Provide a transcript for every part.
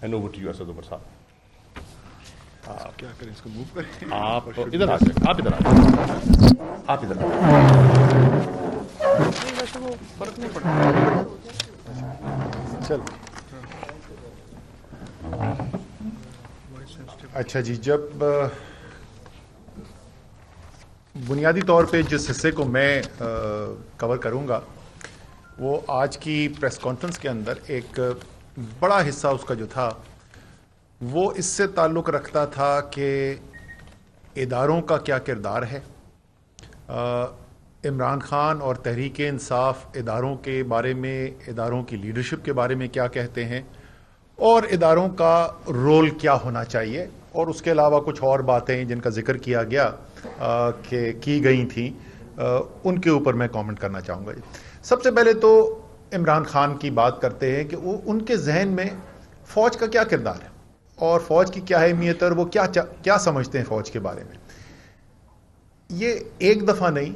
And over to you Asad Umar صاحب. کیا کریں اس کو موو کریں؟ آپ ادھر آ جائیں, آپ ادھر آ جائیں, آپ ادھر آ جائیں. ویسے وہ فرق نہیں پڑتا. چل اچھا جی, جب بنیادی طور پہ جس حصے کو میں کور کروں گا وہ آج کی پریس کانفرنس کے اندر ایک بڑا حصہ اس کا جو تھا وہ اس سے تعلق رکھتا تھا کہ اداروں کا کیا کردار ہے, عمران خان اور تحریک انصاف اداروں کے بارے میں, اداروں کی لیڈرشپ کے بارے میں کیا کہتے ہیں, اور اداروں کا رول کیا ہونا چاہیے, اور اس کے علاوہ کچھ اور باتیں جن کا ذکر کیا گیا کہ کی گئی تھیں, ان کے اوپر میں کامنٹ کرنا چاہوں گا. سب سے پہلے تو عمران خان کی بات کرتے ہیں کہ وہ ان کے ذہن میں فوج کا کیا کردار ہے اور فوج کی کیا اہمیت ہے اور وہ کیا سمجھتے ہیں فوج کے بارے میں. یہ ایک دفعہ نہیں,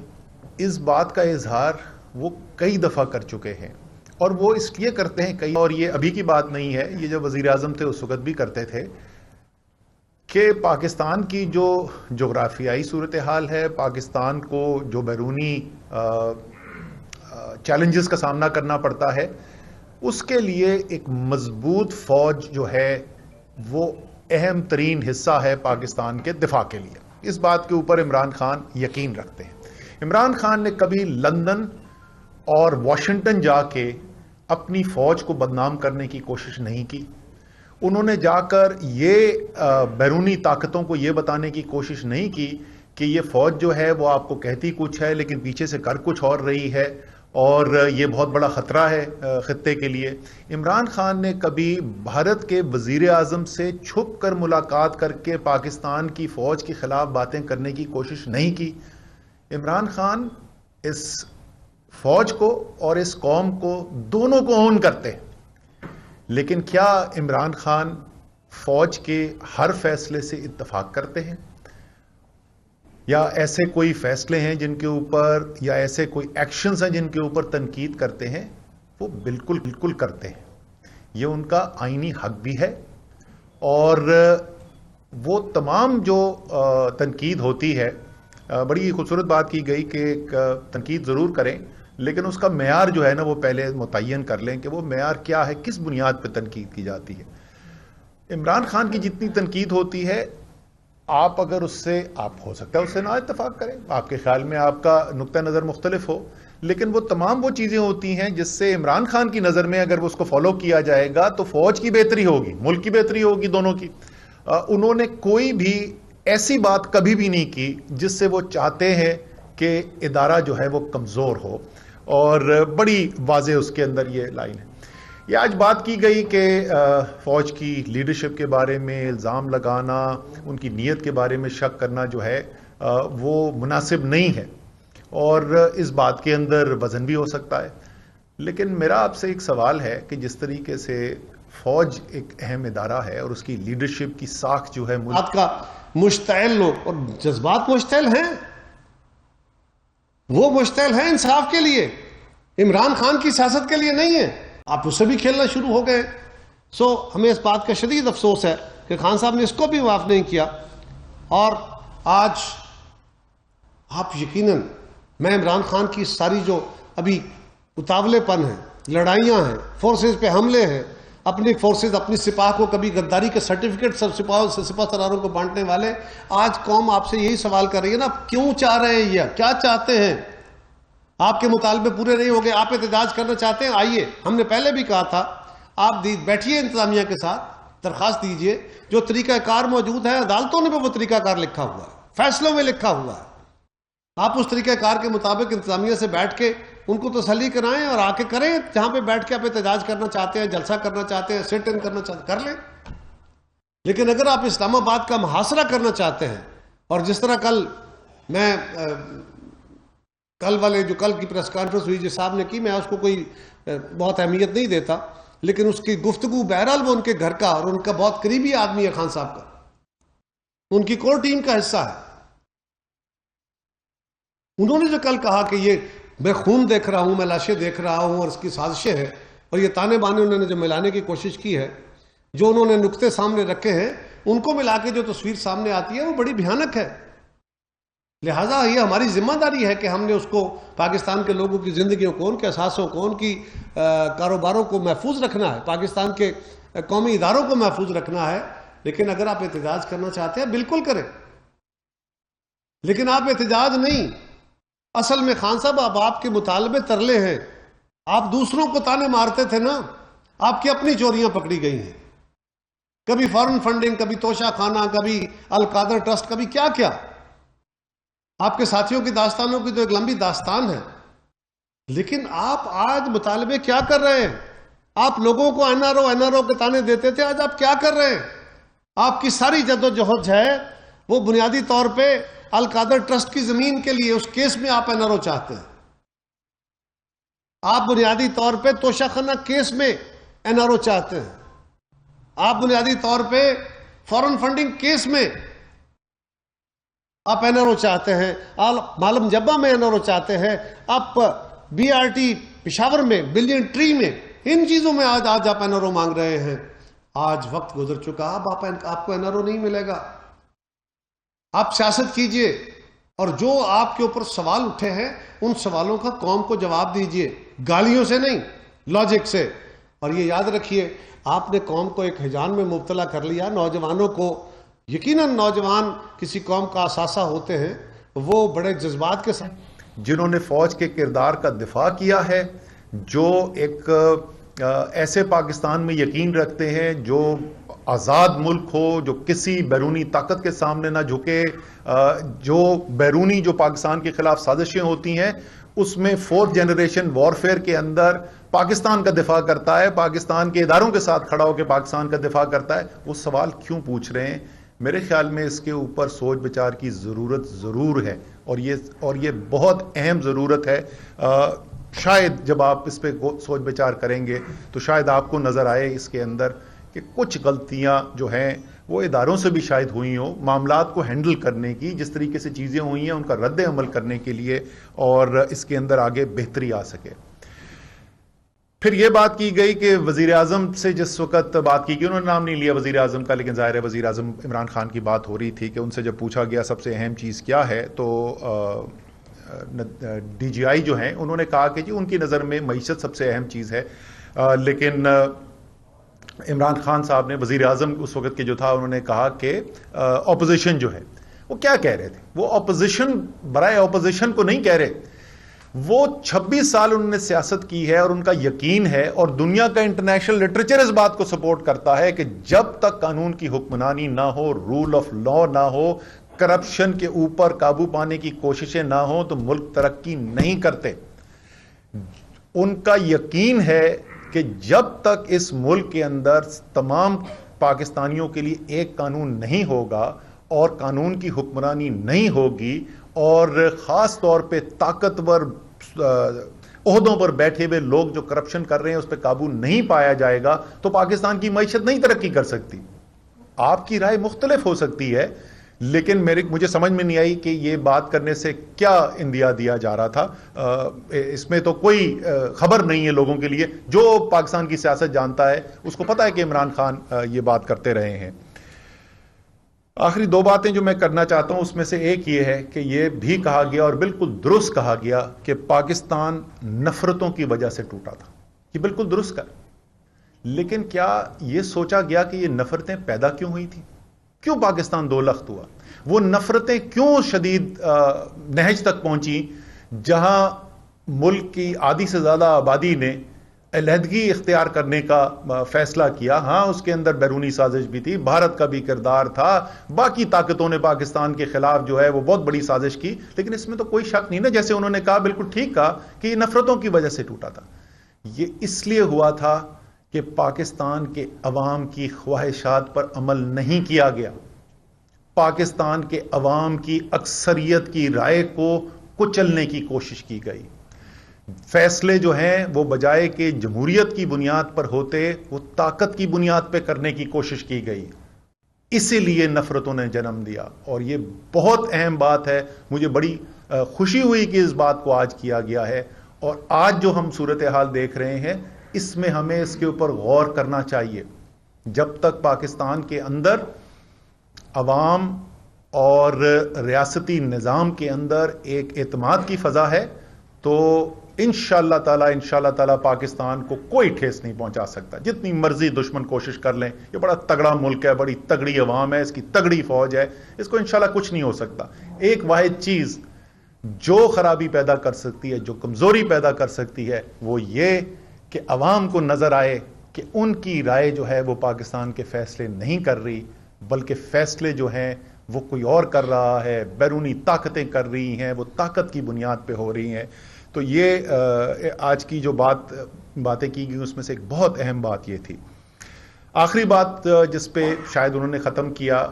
اس بات کا اظہار وہ کئی دفعہ کر چکے ہیں, اور وہ اس لیے کرتے ہیں کئی, اور یہ ابھی کی بات نہیں ہے, یہ جب وزیر اعظم تھے اس وقت بھی کرتے تھے, کہ پاکستان کی جو جغرافیائی صورتحال ہے, پاکستان کو جو بیرونی چیلنجز کا سامنا کرنا پڑتا ہے, اس کے لیے ایک مضبوط فوج جو ہے وہ اہم ترین حصہ ہے پاکستان کے دفاع کے لیے. اس بات کے اوپر عمران خان یقین رکھتے ہیں. عمران خان نے کبھی لندن اور واشنگٹن جا کے اپنی فوج کو بدنام کرنے کی کوشش نہیں کی. انہوں نے جا کر یہ بیرونی طاقتوں کو یہ بتانے کی کوشش نہیں کی کہ یہ فوج جو ہے وہ آپ کو کہتی کچھ ہے لیکن پیچھے سے کر کچھ اور رہی ہے, اور یہ بہت بڑا خطرہ ہے خطے کے لیے. عمران خان نے کبھی بھارت کے وزیر اعظم سے چھپ کر ملاقات کر کے پاکستان کی فوج کے خلاف باتیں کرنے کی کوشش نہیں کی. عمران خان اس فوج کو اور اس قوم کو دونوں کو اون کرتے ہیں, لیکن کیا عمران خان فوج کے ہر فیصلے سے اتفاق کرتے ہیں, یا ایسے کوئی فیصلے ہیں جن کے اوپر, یا ایسے کوئی ایکشنز ہیں جن کے اوپر تنقید کرتے ہیں؟ وہ بالکل کرتے ہیں. یہ ان کا آئینی حق بھی ہے, اور وہ تمام جو تنقید ہوتی ہے, بڑی خوبصورت بات کی گئی کہ تنقید ضرور کریں لیکن اس کا معیار جو ہے نا وہ پہلے متعین کر لیں کہ وہ معیار کیا ہے, کس بنیاد پہ تنقید کی جاتی ہے. عمران خان کی جتنی تنقید ہوتی ہے, آپ اگر اس سے, آپ ہو سکتا ہے اس سے نہ اتفاق کریں, آپ کے خیال میں آپ کا نقطہ نظر مختلف ہو, لیکن وہ تمام وہ چیزیں ہوتی ہیں جس سے عمران خان کی نظر میں اگر وہ اس کو فالو کیا جائے گا تو فوج کی بہتری ہوگی, ملک کی بہتری ہوگی, دونوں کی. انہوں نے کوئی بھی ایسی بات کبھی بھی نہیں کی جس سے وہ چاہتے ہیں کہ ادارہ جو ہے وہ کمزور ہو, اور بڑی واضح اس کے اندر یہ لائن ہے. یہ آج بات کی گئی کہ فوج کی لیڈرشپ کے بارے میں الزام لگانا, ان کی نیت کے بارے میں شک کرنا جو ہے وہ مناسب نہیں ہے, اور اس بات کے اندر وزن بھی ہو سکتا ہے. لیکن میرا آپ سے ایک سوال ہے کہ جس طریقے سے فوج ایک اہم ادارہ ہے اور اس کی لیڈرشپ کی ساکھ جو ہے ملک کا مشتعل لوگ, اور جذبات مشتعل ہیں, وہ مشتعل ہیں انصاف کے لیے, عمران خان کی سیاست کے لیے نہیں ہے. آپ اس سے بھی کھیلنا شروع ہو گئے. سو ہمیں اس بات کا شدید افسوس ہے کہ خان صاحب نے اس کو بھی معاف نہیں کیا. اور آج آپ یقیناً, میں عمران خان کی ساری جو ابھی اتاولے پن ہیں, لڑائیاں ہیں, فورسز پہ حملے ہیں, اپنی فورسز, اپنی سپاہ کو کبھی غداری کے سرٹیفکیٹ سپاہ سالاروں کو بانٹنے والے, آج قوم آپ سے یہی سوال کر رہی ہے نا, کیوں چاہ رہے ہیں, یہ کیا چاہتے ہیں؟ آپ کے مطالبے پورے نہیں ہو گئے, آپ احتجاج کرنا چاہتے ہیں, آئیے. ہم نے پہلے بھی کہا تھا آپ بیٹھیے انتظامیہ کے ساتھ, درخواست دیجئے, جو طریقہ کار موجود ہے عدالتوں نے وہ طریقہ کار لکھا ہوا ہے, فیصلوں میں لکھا ہوا ہے. آپ اس طریقہ کار کے مطابق انتظامیہ سے بیٹھ کے ان کو تسلی کرائیں اور آ کے کریں, جہاں پہ بیٹھ کے آپ احتجاج کرنا چاہتے ہیں, جلسہ کرنا چاہتے ہیں, سٹ ان کرنا چاہتے ہیں, کر لیں. لیکن اگر آپ اسلام آباد کا محاصرہ کرنا چاہتے ہیں, اور جس طرح کل والے جو کل کی پریس کانفرنس ہوئی جس صاحب نے کی, میں اس کو کوئی بہت اہمیت نہیں دیتا, لیکن اس کی گفتگو بہرحال وہ ان کے گھر کا اور ان کا بہت قریبی آدمی ہے خان صاحب کا, ان کی کور ٹیم کا حصہ ہے. انہوں نے جو کل کہا کہ یہ میں خون دیکھ رہا ہوں, میں لاشیں دیکھ رہا ہوں اور اس کی سازشیں ہیں, اور یہ تانے بانے انہوں نے جو ملانے کی کوشش کی ہے, جو انہوں نے نقطے سامنے رکھے ہیں ان کو ملا کے جو تصویر سامنے آتی ہے وہ بڑی بھیانک ہے. لہٰذا یہ ہماری ذمہ داری ہے کہ ہم نے اس کو پاکستان کے لوگوں کی زندگیوں کو، ان کے اثاثوں کو، ان کی کاروباروں کو محفوظ رکھنا ہے، پاکستان کے قومی اداروں کو محفوظ رکھنا ہے. لیکن اگر آپ احتجاج کرنا چاہتے ہیں بالکل کریں، لیکن آپ احتجاج نہیں. اصل میں خان صاحب اب آپ کے مطالبے ترلے ہیں. آپ دوسروں کو تانے مارتے تھے نا، آپ کی اپنی چوریاں پکڑی گئی ہیں. کبھی فارن فنڈنگ، کبھی توشہ خانہ، کبھی القادر ٹرسٹ، کبھی کیا کیا. آپ کے ساتھیوں کی داستانوں کی تو ایک لمبی داستان ہے. لیکن آپ آج مطالبے کیا کر رہے ہیں؟ آپ لوگوں کو این آر او کے تانے دیتے تھے، آج آپ کیا کر رہے ہیں؟ آپ کی ساری جدوجہد ہے وہ بنیادی طور پہ القادر ٹرسٹ کی زمین کے لیے، اس کیس میں آپ این آر او چاہتے ہیں. آپ بنیادی طور پہ توشہ خانہ کیس میں این آر او چاہتے ہیں. آپ بنیادی طور پہ فارن فنڈنگ کیس میں آپ این آر او چاہتے ہیں. معلم جبہ میں این آر او چاہتے ہیں. آپ بی آر ٹی پشاور میں، بلین ٹری میں، ان چیزوں میں آج آپ این آر او مانگ رہے ہیں. آج وقت گزر چکا، اب آپ کو این آر او نہیں ملے گا. آپ سیاست کیجئے اور جو آپ کے اوپر سوال اٹھے ہیں ان سوالوں کا قوم کو جواب دیجئے، گالیوں سے نہیں، لاجک سے. اور یہ یاد رکھیے، آپ نے قوم کو ایک ہیجان میں مبتلا کر لیا. نوجوانوں کو، یقیناً نوجوان کسی قوم کا اثاثہ ہوتے ہیں، وہ بڑے جذبات کے ساتھ جنہوں نے فوج کے کردار کا دفاع کیا ہے، جو ایک ایسے پاکستان میں یقین رکھتے ہیں جو آزاد ملک ہو، جو کسی بیرونی طاقت کے سامنے نہ جھکے، جو بیرونی جو پاکستان کے خلاف سازشیں ہوتی ہیں اس میں فورتھ جنریشن وارفیئر کے اندر پاکستان کا دفاع کرتا ہے، پاکستان کے اداروں کے ساتھ کھڑا ہو کے پاکستان کا دفاع کرتا ہے. وہ سوال کیوں پوچھ رہے ہیں؟ میرے خیال میں اس کے اوپر سوچ بچار کی ضرورت ضرور ہے، اور یہ بہت اہم ضرورت ہے. شاید جب آپ اس پہ سوچ بچار کریں گے تو شاید آپ کو نظر آئے اس کے اندر کہ کچھ غلطیاں جو ہیں وہ اداروں سے بھی شاید ہوئی ہوں، معاملات کو ہینڈل کرنے کی جس طریقے سے چیزیں ہوئی ہیں ان کا رد عمل کرنے کے لیے، اور اس کے اندر آگے بہتری آ سکے. پھر یہ بات کی گئی کہ وزیر اعظم سے جس وقت بات کی گئی، انہوں نے نام نہیں لیا وزیر اعظم کا، لیکن ظاہر ہے وزیر اعظم عمران خان کی بات ہو رہی تھی کہ ان سے جب پوچھا گیا سب سے اہم چیز کیا ہے تو ڈی جی آئی جو ہیں انہوں نے کہا کہ جی ان کی نظر میں معیشت سب سے اہم چیز ہے. لیکن عمران خان صاحب نے، وزیر اعظم اس وقت کے جو تھا، انہوں نے کہا کہ اپوزیشن جو ہے وہ کیا کہہ رہے تھے، وہ اپوزیشن برائے اپوزیشن کو نہیں کہہ رہے. وہ 26 سال انہوں نے سیاست کی ہے اور ان کا یقین ہے، اور دنیا کا انٹرنیشنل لٹریچر اس بات کو سپورٹ کرتا ہے کہ جب تک قانون کی حکمرانی نہ ہو، رول آف لا نہ ہو، کرپشن کے اوپر قابو پانے کی کوششیں نہ ہوں تو ملک ترقی نہیں کرتے. ان کا یقین ہے کہ جب تک اس ملک کے اندر تمام پاکستانیوں کے لیے ایک قانون نہیں ہوگا اور قانون کی حکمرانی نہیں ہوگی، اور خاص طور پہ طاقتور عہدوں پر بیٹھے ہوئے لوگ جو کرپشن کر رہے ہیں اس پہ قابو نہیں پایا جائے گا تو پاکستان کی معیشت نہیں ترقی کر سکتی. آپ کی رائے مختلف ہو سکتی ہے، لیکن مجھے سمجھ میں نہیں آئی کہ یہ بات کرنے سے کیا اندیا دیا جا رہا تھا. اس میں تو کوئی خبر نہیں ہے لوگوں کے لیے. جو پاکستان کی سیاست جانتا ہے اس کو پتا ہے کہ عمران خان یہ بات کرتے رہے ہیں. آخری دو باتیں جو میں کرنا چاہتا ہوں اس میں سے ایک یہ ہے کہ یہ بھی کہا گیا اور بالکل درست کہا گیا کہ پاکستان نفرتوں کی وجہ سے ٹوٹا تھا. یہ بالکل درست کہا، لیکن کیا یہ سوچا گیا کہ یہ نفرتیں پیدا کیوں ہوئی تھیں؟ کیوں پاکستان دو لخت ہوا؟ وہ نفرتیں کیوں شدید نہج تک پہنچی جہاں ملک کی آدھی سے زیادہ آبادی نے علیحدگی اختیار کرنے کا فیصلہ کیا؟ ہاں اس کے اندر بیرونی سازش بھی تھی، بھارت کا بھی کردار تھا، باقی طاقتوں نے پاکستان کے خلاف جو ہے وہ بہت بڑی سازش کی، لیکن اس میں تو کوئی شک نہیں نا، جیسے انہوں نے کہا بالکل ٹھیک کہا کہ یہ نفرتوں کی وجہ سے ٹوٹا تھا. یہ اس لیے ہوا تھا کہ پاکستان کے عوام کی خواہشات پر عمل نہیں کیا گیا. پاکستان کے عوام کی اکثریت کی رائے کو کچلنے کی کوشش کی گئی. فیصلے جو ہیں وہ بجائے کہ جمہوریت کی بنیاد پر ہوتے وہ طاقت کی بنیاد پہ کرنے کی کوشش کی گئی. اسی لیے نفرتوں نے جنم دیا، اور یہ بہت اہم بات ہے. مجھے بڑی خوشی ہوئی کہ اس بات کو آج کیا گیا ہے، اور آج جو ہم صورتحال دیکھ رہے ہیں اس میں ہمیں اس کے اوپر غور کرنا چاہیے. جب تک پاکستان کے اندر عوام اور ریاستی نظام کے اندر ایک اعتماد کی فضا ہے تو انشاءاللہ تعالی پاکستان کو کوئی ٹھیس نہیں پہنچا سکتا. جتنی مرضی دشمن کوشش کر لیں, یہ بڑا تگڑا ملک ہے, بڑی تگڑی عوام ہے, اس کی تگڑی فوج ہے, اس کو انشاءاللہ کچھ نہیں ہو سکتا. ایک واحد چیز جو خرابی پیدا کر سکتی ہے, جو کمزوری پیدا کر سکتی ہے, وہ یہ کہ عوام کو نظر آئے کہ ان کی رائے جو ہے وہ پاکستان کے فیصلے نہیں کر رہی, بلکہ فیصلے جو ہیں وہ کوئی اور کر رہا ہے, بیرونی طاقتیں کر رہی ہیں, وہ طاقت کی بنیاد پہ ہو رہی ہیں. تو یہ آج کی جو باتیں کی گئی اس میں سے ایک بہت اہم بات یہ تھی. آخری بات جس پہ شاید انہوں نے ختم کیا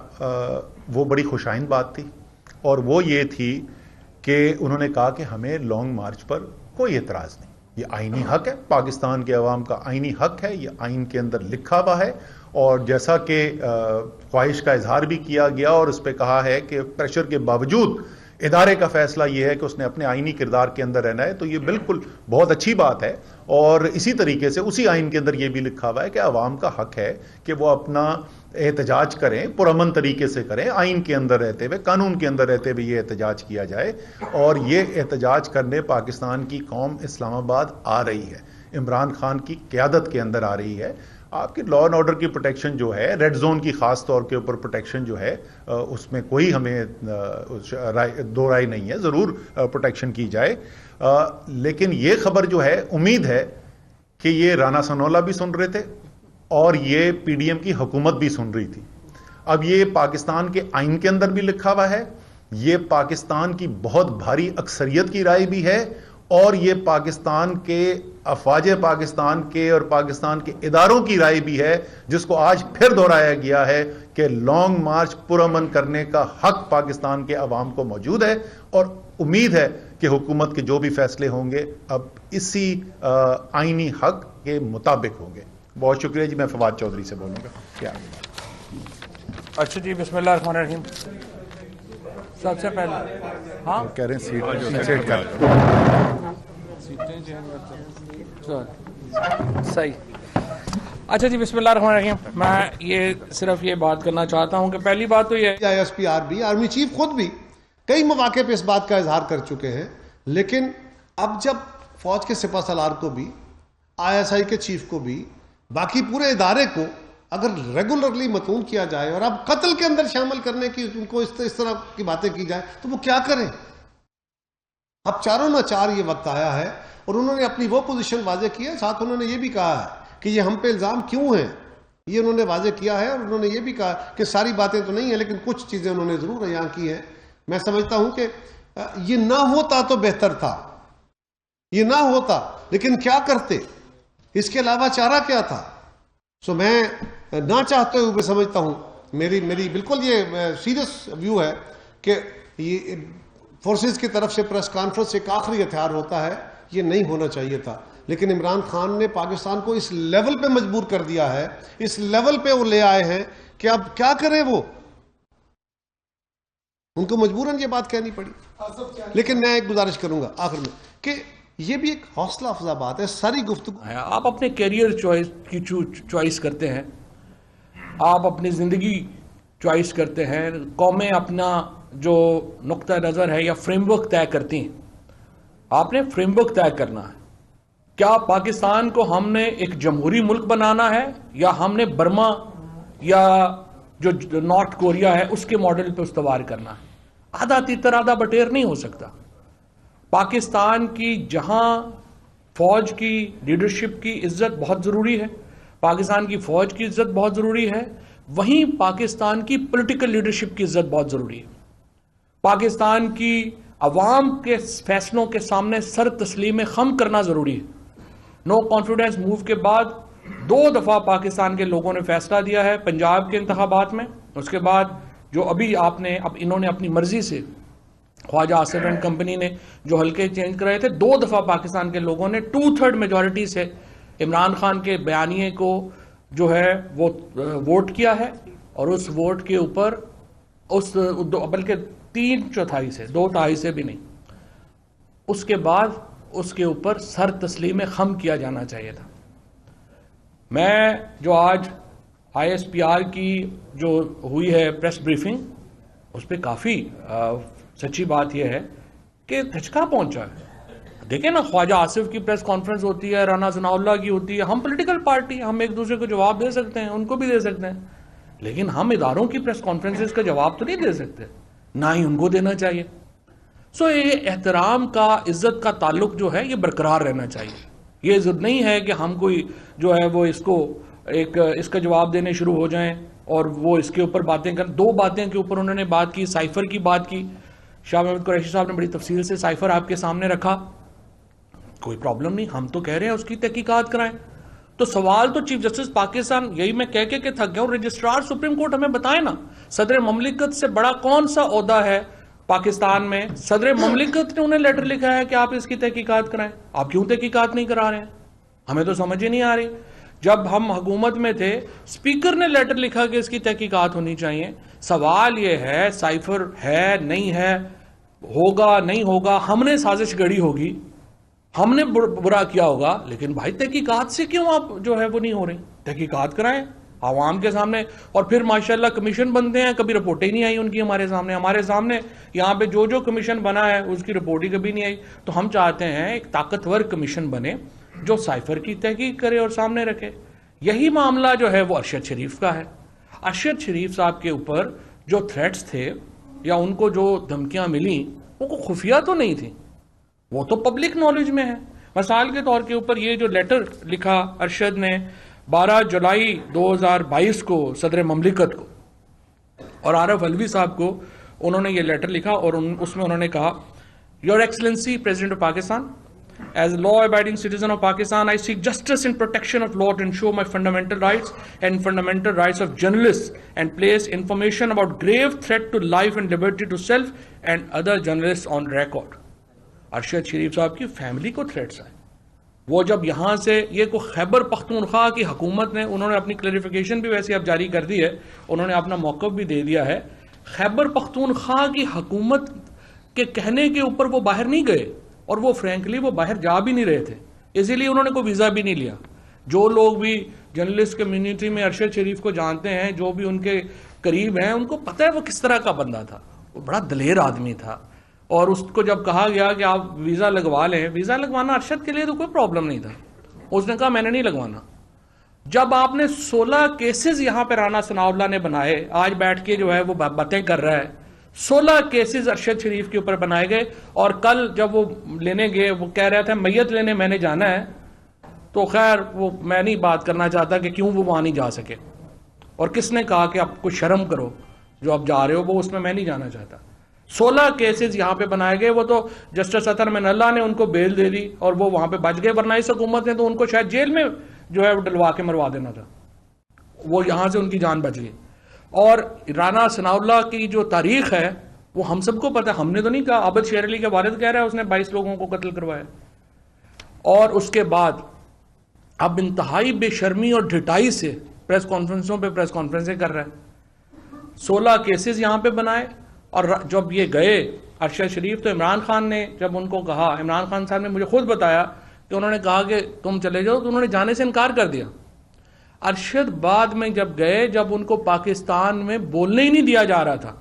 وہ بڑی خوشائند بات تھی, اور وہ یہ تھی کہ انہوں نے کہا کہ ہمیں لانگ مارچ پر کوئی اعتراض نہیں, یہ آئینی حق ہے, پاکستان کے عوام کا آئینی حق ہے, یہ آئین کے اندر لکھا ہوا ہے. اور جیسا کہ خواہش کا اظہار بھی کیا گیا اور اس پہ کہا ہے کہ پریشر کے باوجود ادارے کا فیصلہ یہ ہے کہ اس نے اپنے آئینی کردار کے اندر رہنا ہے, تو یہ بالکل بہت اچھی بات ہے. اور اسی طریقے سے اسی آئین کے اندر یہ بھی لکھا ہوا ہے کہ عوام کا حق ہے کہ وہ اپنا احتجاج کریں, پرامن طریقے سے کریں, آئین کے اندر رہتے ہوئے, قانون کے اندر رہتے ہوئے یہ احتجاج کیا جائے. اور یہ احتجاج کرنے پاکستان کی قوم اسلام آباد آ رہی ہے, عمران خان کی قیادت کے اندر آ رہی ہے. آپ کی لا اینڈ آرڈر کی پروٹیکشن جو ہے, ریڈ زون کی خاص طور کے اوپر پروٹیکشن جو ہے, اس میں کوئی ہمیں دو رائے نہیں ہے, ضرور پروٹیکشن کی جائے. لیکن یہ خبر جو ہے, امید ہے کہ یہ رانا ثناء اللہ بھی سن رہے تھے اور یہ پی ڈی ایم کی حکومت بھی سن رہی تھی. اب یہ پاکستان کے آئین کے اندر بھی لکھا ہوا ہے, یہ پاکستان کی بہت بھاری اکثریت کی رائے بھی ہے, اور یہ پاکستان کے افواج پاکستان کے اور پاکستان کے اداروں کی رائے بھی ہے, جس کو آج پھر دہرایا گیا ہے کہ لانگ مارچ پرامن کرنے کا حق پاکستان کے عوام کو موجود ہے. اور امید ہے کہ حکومت کے جو بھی فیصلے ہوں گے اب اسی آئینی حق کے مطابق ہوں گے. بہت شکریہ جی. میں فواد چودھری سے بولوں گا. کیا اچھا جی, بسم اللہ الرحمن الرحیم. سب سے پہلے ہاں کہہ رہے ہیں سیٹ کر صحیح. اچھا جی, بسم اللہ الرحمن الرحیم. میں یہ صرف یہ بات کرنا چاہتا ہوں کہ پہلی بات تو یہ آئی ایس پی آر بھی, آرمی چیف خود بھی کئی مواقع پہ اس بات کا اظہار کر چکے ہیں. لیکن اب جب فوج کے سپہ سالار کو بھی, آئی ایس آئی کے چیف کو بھی, باقی پورے ادارے کو اگر ریگولرلی متون کیا جائے اور اب قتل کے اندر شامل کرنے کی ان کو اس طرح کی باتیں کی جائیں تو وہ کیا کریں؟ اب چاروں نہ چار یہ وقت آیا ہے اور انہوں نے اپنی وہ پوزیشن واضح کی ہے. ساتھ انہوں نے یہ بھی کہا ہے کہ یہ ہم پہ الزام کیوں ہیں, یہ انہوں نے واضح کیا ہے. اور انہوں نے یہ بھی کہا کہ ساری باتیں تو نہیں ہیں لیکن کچھ چیزیں انہوں نے ضرور بیان کی ہیں. میں سمجھتا ہوں کہ یہ نہ ہوتا تو بہتر تھا, یہ نہ ہوتا, لیکن کیا کرتے, اس کے علاوہ چارہ کیا تھا؟ سو میں نہ چاہتے ہوئے سمجھتا ہوں, میری بالکل یہ سیریس ویو ہے کہ یہ فورسز کی طرف سے پریس کانفرنس ایک آخری ہتھیار ہوتا ہے, یہ نہیں ہونا چاہیے تھا. لیکن عمران خان نے پاکستان کو اس لیول پہ مجبور کر دیا ہے, اس لیول پہ وہ لے آئے ہیں کہ اب کیا کریں, وہ ان کو مجبوراً یہ بات کہنی پڑی. لیکن میں ایک گزارش کروں گا آخر میں کہ یہ بھی ایک حوصلہ افزا بات ہے. ساری گفتگو آپ اپنے کیریئر چوائس کرتے ہیں, آپ اپنی زندگی چوائس کرتے ہیں, قومیں اپنا جو نقطہ نظر ہے یا فریم ورک طے کرتی ہیں. آپ نے فریم ورک طے کرنا ہے. کیا پاکستان کو ہم نے ایک جمہوری ملک بنانا ہے یا ہم نے برما یا جو نارتھ کوریا ہے اس کے ماڈل پہ استوار کرنا ہے؟ آدھا تیتر آدھا بٹیر نہیں ہو سکتا. پاکستان کی جہاں فوج کی لیڈرشپ کی عزت بہت ضروری ہے, پاکستان کی فوج کی عزت بہت ضروری ہے, وہیں پاکستان کی پولیٹیکل لیڈرشپ کی عزت بہت ضروری ہے. پاکستان کی عوام کے فیصلوں کے سامنے سر تسلیم خم کرنا ضروری ہے. نو کانفیڈنس موو کے بعد 2 دفعہ پاکستان کے لوگوں نے فیصلہ دیا ہے پنجاب کے انتخابات میں, اس کے بعد جو ابھی اب انہوں نے اپنی مرضی سے خواجہ آصف اینڈ کمپنی نے جو حلقے چینج کرائے تھے, 2 دفعہ پاکستان کے لوگوں نے 2/3 میجورٹی سے عمران خان کے بیانیے کو جو ہے وہ ووٹ کیا ہے, اور اس ووٹ کے اوپر بلکہ 3/4 سے 2/2 سے بھی نہیں, اس کے بعد اس کے اوپر سر تسلیم خم کیا جانا چاہیے تھا. میں جو آج ISPR کی جو ہوئی ہے پریس بریفنگ, اس پہ کافی سچی بات یہ ہے کہ دھچکا پہنچا ہے. دیکھیں نا, خواجہ آصف کی پریس کانفرنس ہوتی ہے, رانا ثناء اللہ کی ہوتی ہے. ہم پولیٹیکل پارٹی, ہم ایک دوسرے کو جواب دے سکتے ہیں, ان کو بھی دے سکتے ہیں, لیکن ہم اداروں کی پریس کانفرنسز کا جواب تو نہیں دے سکتے, نہ ہی ان کو دینا چاہیے. سو یہ احترام کا, عزت کا تعلق جو ہے یہ برقرار رہنا چاہیے. یہ عزت نہیں ہے کہ ہم کوئی جو ہے وہ اس کا جواب دینے شروع ہو جائیں اور وہ اس کے اوپر باتیں کریں. 2 باتیں کے اوپر انہوں نے بات کی, سائفر کی بات کی. شاہ محمود قریشی صاحب نے بڑی تفصیل سے سائفر آپ کے سامنے رکھا. کوئی پرابلم نہیں, ہم تو کہہ رہے ہیں اس کی تحقیقات کرائیں. تو سوال تو چیف جسٹس پاکستان, یہی میں کہہ کے تھک گیا ہوں, رجسٹرار سپریم کورٹ ہمیں بتائے نا, صدر مملکت سے بڑا کون سا عہدہ ہے پاکستان میں؟ صدر مملکت نے انہیں لیٹر لکھا ہے کہ آپ اس کی تحقیقات کرائیں. آپ کیوں تحقیقات نہیں کرا رہے ہیں؟ ہمیں تو سمجھ ہی نہیں آ رہی. جب ہم حکومت میں تھے, اسپیکر نے لیٹر لکھا کہ اس کی تحقیقات ہونی چاہیے. سوال یہ ہے سائفر ہے نہیں ہے, ہوگا نہیں ہوگا, ہم نے سازش گڑی ہوگی, ہم نے برا کیا ہوگا, لیکن بھائی تحقیقات سے کیوں آپ جو ہے وہ نہیں ہو رہی؟ تحقیقات کرائیں عوام کے سامنے. اور پھر ماشاءاللہ کمیشن بنتے ہیں, کبھی رپورٹیں ہی نہیں آئی ان کی ہمارے سامنے یہاں پہ جو کمیشن بنا ہے اس کی رپورٹ ہی کبھی نہیں آئی. تو ہم چاہتے ہیں ایک طاقتور کمیشن بنے جو سائفر کی تحقیق کرے اور سامنے رکھے. یہی معاملہ جو ہے وہ ارشد شریف کا ہے. ارشد شریف صاحب کے اوپر جو تھریٹس تھے یا ان کو جو دھمکیاں ملیں وہ کو خفیہ تو نہیں تھیں, وہ تو پبلک نالج میں ہے. مثال کے طور کے اوپر یہ جو لیٹر لکھا ارشد نے 12 جولائی 2022 کو صدر مملکت کو اور عارف علوی صاحب کو, انہوں نے یہ لیٹر لکھا اور اس میں انہوں نے کہا, your excellency president of Pakistan, as a law-abiding citizen of Pakistan, I seek justice and protection of law to ensure my fundamental rights and fundamental rights of journalists and place information about grave threat to life and liberty to self and other journalists on record. Arshad Sharif صاحب کی family کو threats آئے. وہ جب یہاں سے یہ کو خیبر پختونخوا کی حکومت نے, انہوں نے اپنی کلیریفیکیشن بھی ویسے اب جاری کر دی ہے, انہوں نے اپنا موقف بھی دے دیا ہے. خیبر پختونخوا کی حکومت کے کہنے کے اوپر وہ باہر نہیں گئے, اور وہ فرینکلی وہ باہر جا بھی نہیں رہے تھے, اسی لیے انہوں نے کوئی ویزا بھی نہیں لیا. جو لوگ بھی جرنلسٹ کمیونٹی میں ارشد شریف کو جانتے ہیں, جو بھی ان کے قریب ہیں, ان کو پتہ ہے وہ کس طرح کا بندہ تھا. وہ بڑا دلیر آدمی تھا, اور اس کو جب کہا گیا کہ آپ ویزا لگوا لیں, ویزا لگوانا ارشد کے لیے تو کوئی پرابلم نہیں تھا. اس نے کہا میں نے نہیں لگوانا. جب آپ نے 16 کیسز یہاں پہ رانا ثناء اللہ نے بنائے, آج بیٹھ کے جو ہے وہ باتیں کر رہا ہے, 16 کیسز ارشد شریف کے اوپر بنائے گئے. اور کل جب وہ لینے گئے, وہ کہہ رہا تھا میت لینے میں نے جانا ہے, تو خیر وہ میں نہیں بات کرنا چاہتا کہ کیوں وہ وہاں نہیں جا سکے, اور کس نے کہا کہ آپ کو شرم کرو جو آپ جا رہے ہو, وہ اس میں نہیں جانا چاہتا. 16 کیسز یہاں پہ بنائے گئے. وہ تو جسٹس اطہر من اللہ نے ان کو بیل دے دی اور وہ وہاں پہ بچ گئے, ورنہ اس حکومت نے تو ان کو شاید جیل میں جو ہے ڈلوا کے مروا دینا تھا. وہ یہاں سے ان کی جان بچ گئی. اور رانا ثناء اللہ کی جو تاریخ ہے وہ ہم سب کو پتہ ہے, ہم نے تو نہیں کہا. عابد شیر علی کے والد کہہ رہا ہے اس نے 22 لوگوں کو قتل کروایا. اور اس کے بعد اب انتہائی بے شرمی اور ڈھٹائی سے پریس کانفرنسوں پہ پریس کانفرنسیں کر رہا ہے. 16 کیسز یہاں پہ بنائے. اور جب یہ گئے ارشد شریف, تو عمران خان نے جب ان کو کہا, عمران خان صاحب نے مجھے خود بتایا کہ انہوں نے کہا کہ تم چلے جاؤ, تو انہوں نے جانے سے انکار کر دیا. ارشد بعد میں جب گئے, جب ان کو پاکستان میں بولنے ہی نہیں دیا جا رہا تھا,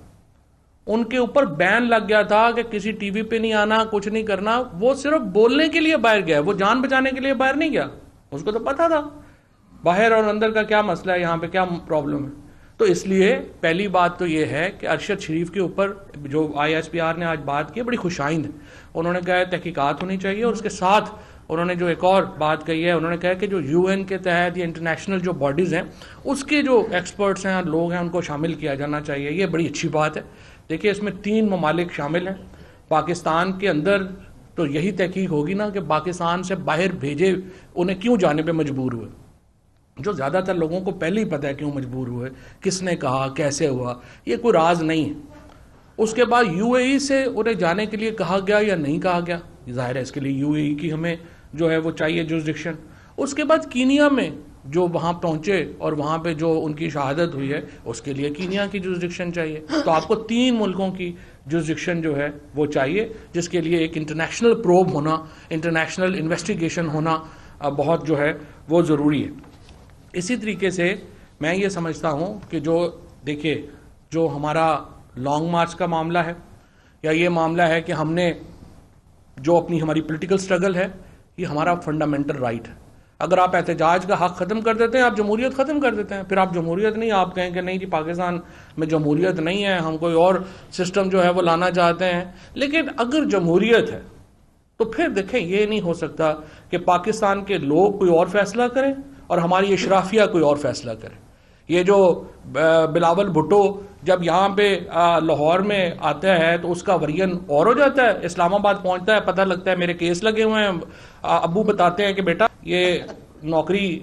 ان کے اوپر بین لگ گیا تھا کہ کسی ٹی وی پہ نہیں آنا, کچھ نہیں کرنا, وہ صرف بولنے کے لیے باہر گیا, وہ جان بچانے کے لیے باہر نہیں گیا. اس کو تو پتا تھا باہر اور اندر کا کیا مسئلہ ہے, یہاں پہ کیا پرابلم ہے. تو اس لیے پہلی بات تو یہ ہے کہ ارشد شریف کے اوپر جو ISPR نے آج بات کی بڑی خوش آئند ہے. انہوں نے کہا تحقیقات ہونی چاہیے, اور اس کے ساتھ انہوں نے جو ایک اور بات کہی ہے, انہوں نے کہا کہ جو UN کے تحت یا انٹرنیشنل جو باڈیز ہیں اس کے جو ایکسپرٹس ہیں, لوگ ہیں, ان کو شامل کیا جانا چاہیے. یہ بڑی اچھی بات ہے. دیکھیے اس میں 3 ممالک شامل ہیں. پاکستان کے اندر تو یہی تحقیق ہوگی نا کہ پاکستان سے باہر بھیجے انہیں کیوں جانے پہ مجبور ہوئے. جو زیادہ تر لوگوں کو پہلے ہی پتہ ہے کیوں مجبور ہوئے, کس نے کہا, کیسے ہوا, یہ کوئی راز نہیں ہے. اس کے بعد UAE سے انہیں جانے کے لیے کہا گیا یا نہیں کہا گیا, ظاہر ہے اس کے لیے UAE کی ہمیں جو ہے وہ چاہیے جورسڈکشن. اس کے بعد کینیا میں جو وہاں پہنچے اور وہاں پہ جو ان کی شہادت ہوئی ہے, اس کے لیے کینیا کی جورسڈکشن چاہیے. تو آپ کو 3 ملکوں کی جورسڈکشن جو ہے وہ چاہیے, جس کے لیے ایک انٹرنیشنل پروب ہونا, انٹرنیشنل انویسٹیگیشن ہونا بہت جو ہے وہ ضروری ہے. اسی طریقے سے میں یہ سمجھتا ہوں کہ جو دیکھیے جو ہمارا لانگ مارچ کا معاملہ ہے یا یہ معاملہ ہے کہ ہم نے جو اپنی ہماری پولیٹیکل سٹرگل ہے یہ ہمارا فنڈامنٹل رائٹ ہے. اگر آپ احتجاج کا حق ختم کر دیتے ہیں آپ جمہوریت ختم کر دیتے ہیں. پھر آپ جمہوریت نہیں, آپ کہیں کہ نہیں جی پاکستان میں جمہوریت نہیں ہے, ہم کوئی اور سسٹم جو ہے وہ لانا چاہتے ہیں. لیکن اگر جمہوریت ہے تو پھر دیکھیں یہ نہیں ہو سکتا کہ پاکستان کے لوگ کوئی اور فیصلہ کریں اور ہماری اشرافیہ کوئی اور فیصلہ کرے. یہ جو بلاول بھٹو جب یہاں پہ لاہور میں آتا ہے تو اس کا ورژن اور ہو جاتا ہے, اسلام آباد پہنچتا ہے پتہ لگتا ہے میرے کیس لگے ہوئے ہیں, ابو بتاتے ہیں کہ بیٹا یہ نوکری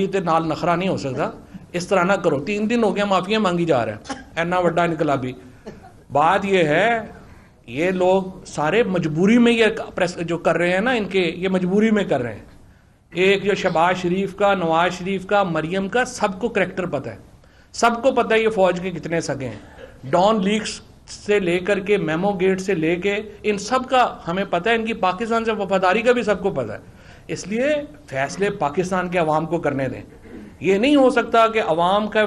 تے نال نخرا نہیں ہو سکتا, اس طرح نہ کرو. 3 دن ہو گیا معافیاں مانگی جا رہے ہیں, اینا وڈا انقلابی. بات یہ ہے یہ لوگ سارے مجبوری میں یہ جو کر رہے ہیں نا, ان کے یہ مجبوری میں کر رہے ہیں. ایک جو شہباز شریف کا, نواز شریف کا, مریم کا, سب کو کریکٹر پتہ ہے, سب کو پتہ ہے یہ فوج کے کتنے سگے ہیں. ڈان لیکس سے لے کر کے میمو گیٹ سے لے کے ان سب کا ہمیں پتہ ہے, ان کی پاکستان سے وفاداری کا بھی سب کو پتہ ہے. اس لیے فیصلے پاکستان کے عوام کو کرنے دیں. یہ نہیں ہو سکتا کہ عوام کا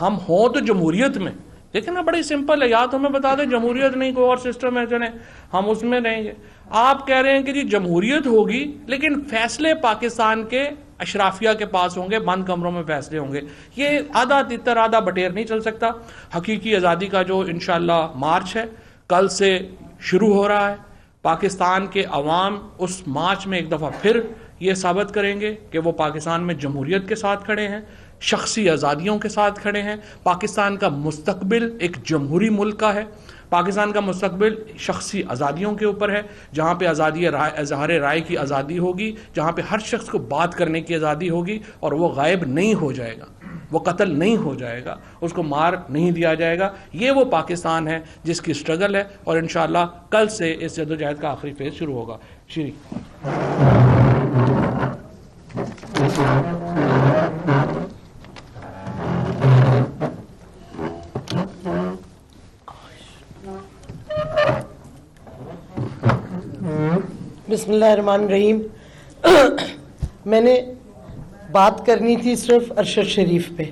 ہم ہوں تو جمہوریت میں, دیکھیں نا بڑی سمپل ہے, یا تو ہمیں بتا دیں جمہوریت نہیں کوئی اور سسٹم ہے چلیں ہم اس میں رہیں گے. آپ کہہ رہے ہیں کہ جی جمہوریت ہوگی لیکن فیصلے پاکستان کے اشرافیہ کے پاس ہوں گے, بند کمروں میں فیصلے ہوں گے. یہ آدھا تتر آدھا بٹیر نہیں چل سکتا. حقیقی آزادی کا جو انشاءاللہ مارچ ہے کل سے شروع ہو رہا ہے. پاکستان کے عوام اس مارچ میں ایک دفعہ پھر یہ ثابت کریں گے کہ وہ پاکستان میں جمہوریت کے ساتھ کھڑے ہیں, شخصی آزادیوں کے ساتھ کھڑے ہیں. پاکستان کا مستقبل ایک جمہوری ملک کا ہے. پاکستان کا مستقبل شخصی آزادیوں کے اوپر ہے, جہاں پہ آزادی اظہار رائے کی آزادی ہوگی, جہاں پہ ہر شخص کو بات کرنے کی آزادی ہوگی, اور وہ غائب نہیں ہو جائے گا, وہ قتل نہیں ہو جائے گا, اس کو مار نہیں دیا جائے گا. یہ وہ پاکستان ہے جس کی سٹرگل ہے, اور انشاءاللہ کل سے اس جدوجہد کا آخری فیز شروع ہوگا. شری بسم اللہ الرحمن الرحیم. میں نے بات کرنی تھی صرف ارشد شریف پہ.